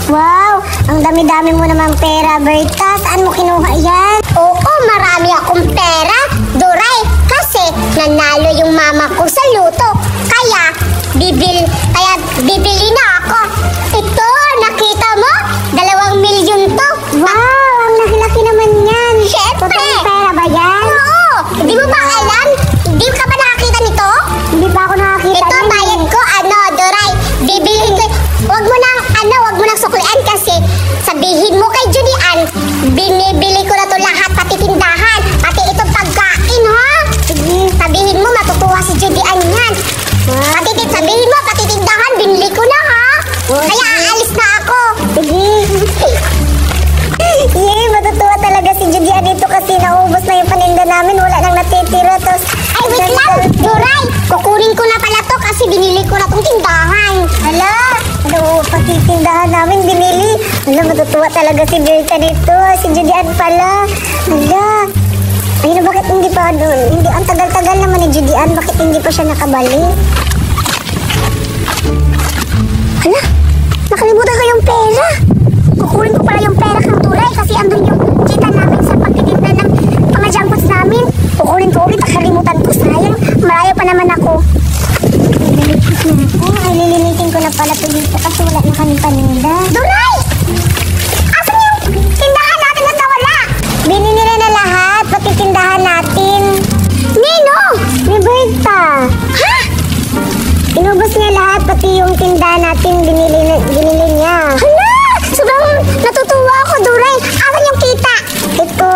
Wow, ang dami-dami mo naman pera, Berta. Saan mo kinuha yan? Oo, marami akong pera, Duray. Kasi nanalo yung mama ko sa luto. Kaya bibili na ako. Ito, nakita mo? 2 milyon to. Wow, ang laki-laki naman yan. Siyempre. Totoong pera ba yan? Oo. Di mo ba alam? Di ka ba nakakita nito? Hindi pa ako nakakita. Ito, bayad ko, Duray. Bibilhin ko. Wag mo nang suklian kasi sabihin mo kay Julian, binibili ko na to lahat, pati tindahan, pati itong pagkain, ha? Sabihin mo, matutuwa si Julian yan. Sabihin mo, pati tindahan, binili ko na, ha? Kaya aalis na ako. Yay, matutuwa talaga si Julian dito kasi naubos na yung paninda namin, wala nang natitira. Tapos, ay, wait lang, Duray, kukunin ko na pala to kasi binili ko na tong tindahan. Hala, pati tindahan namin binili. Hala, matutuwa talaga si Berta dito. Si Julian pala. Hala, ayun, bakit hindi pa doon? Hindi, ang tagal-tagal naman ni Julian, bakit hindi pa siya nakabalik? Hala, nakalimutan ko yung pera. Kukunin ko pala yung pera kang Duray kasi andun yung kita namin sa pagtitinda ng mga junk foods namin. Kukunin ko ulit, nakalimutan ko. Sayang, malayo pa naman ako. Ay, lilinitin ko na pala ito dito kasi wala na kami paninda. Duray! Asan yung tindahan natin na nawala? Binili nila na lahat, pati tindahan natin. Nino! Ni Berta. Ha? Inubos niya lahat, pati yung tindahan natin binili niya. Hala! Sobrang natutuwa ako, Duray. Asan yung kita? Ito.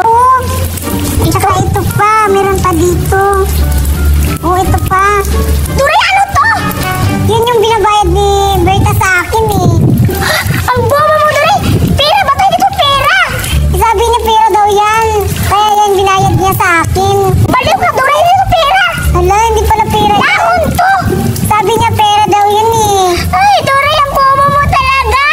Tsaka ito pa, meron pa dito. Oh, ito pa. Duray, ano to? Yun yung binabayad ni Berta sa akin eh. Ang bobo mo, Duray! Pera ba tayo dito? Pera! Sabi niya pera daw yan. Kaya yan binayad niya sa akin. Baliw ka, Duray! Dito pera! Hala, hindi pala pera. Dahon to! Sabi niya pera daw yan eh. Ay, Duray, ang bobo mo talaga!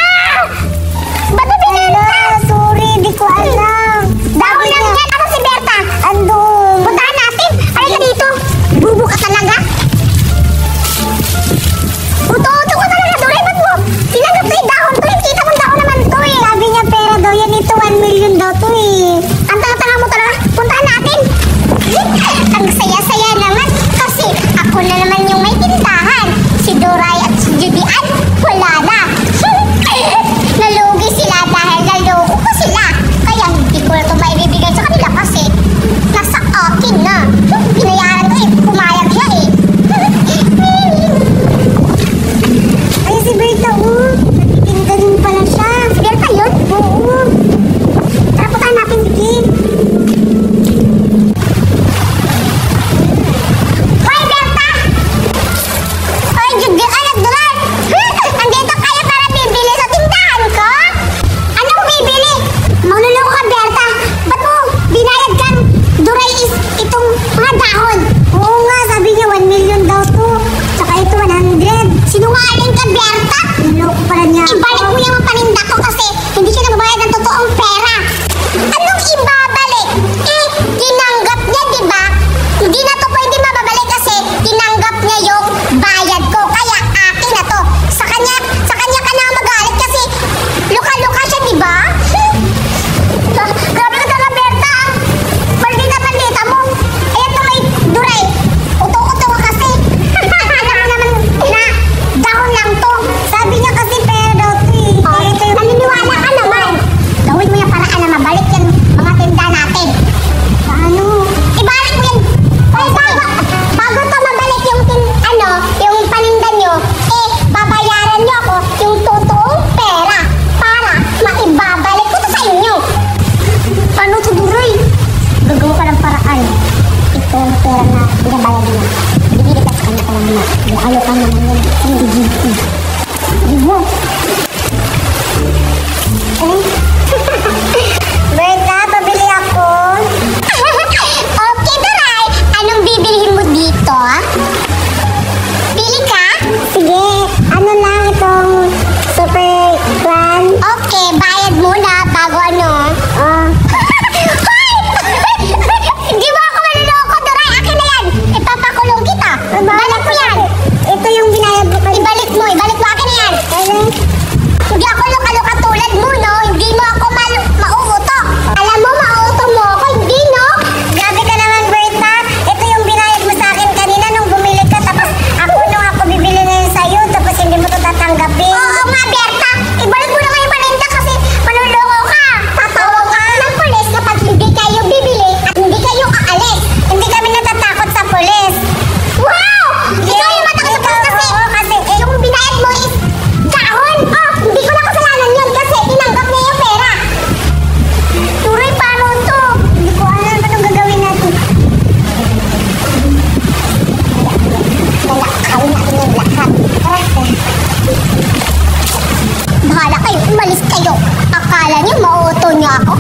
umalis kayo. Akala niyo mauuto niyo ako?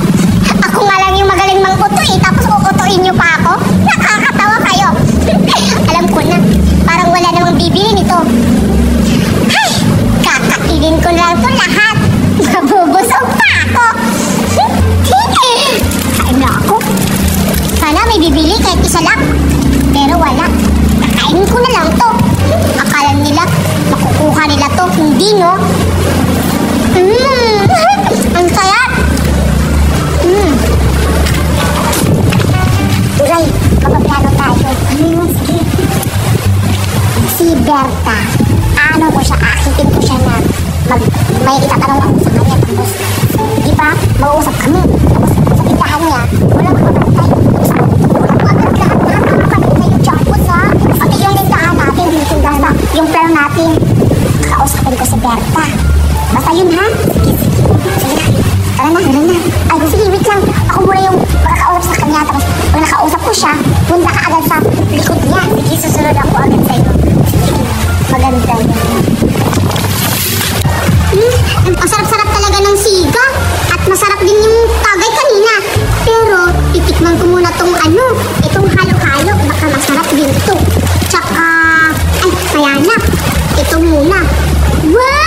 Ako nga lang yung magaling mang-uto eh, tapos uutuin niyo pa ako? Nakakatawa kayo. Alam ko na, parang wala namang bibili nito. Ay, kakainin ko lang to lahat. Mabubusog pa ako. Kain na ako. Sana may bibili kahit isa lang. Pero wala. Kakainin ko na lang to. Akala nila, makukuha nila to. Hindi, no? Ang sarap. Duray, mapaplano tayo. Sige. Si Berta, ano ko siya, akitin ko siya na may itatanong ako sa kanya. Tapos, di ba, mag-uusap kami. Tapos, sa tindahan niya, walang makapantay. Tapos, agad lahat makapantay yung jackpot, ha? Pati yung tindahan natin, yung tindahan na, yung plano natin. Kakausapin ko si Berta. Basta yun, ha? Sige na. Tara na. Ay, sige, wait lang. Ako muna yung makakausap sa kanya. Tapos, pag nakausap ko siya, punta ka agad sa likod niya. Sige, susunod ako agad sa'yo. Sige, maganda yun. Ang sarap-sarap talaga ng siga. At masarap din yung tagay kanina. Pero, titikman ko muna tong itong halo-halo. Baka masarap din to. Tsaka, ay, mayanap. Ito muna. Wow!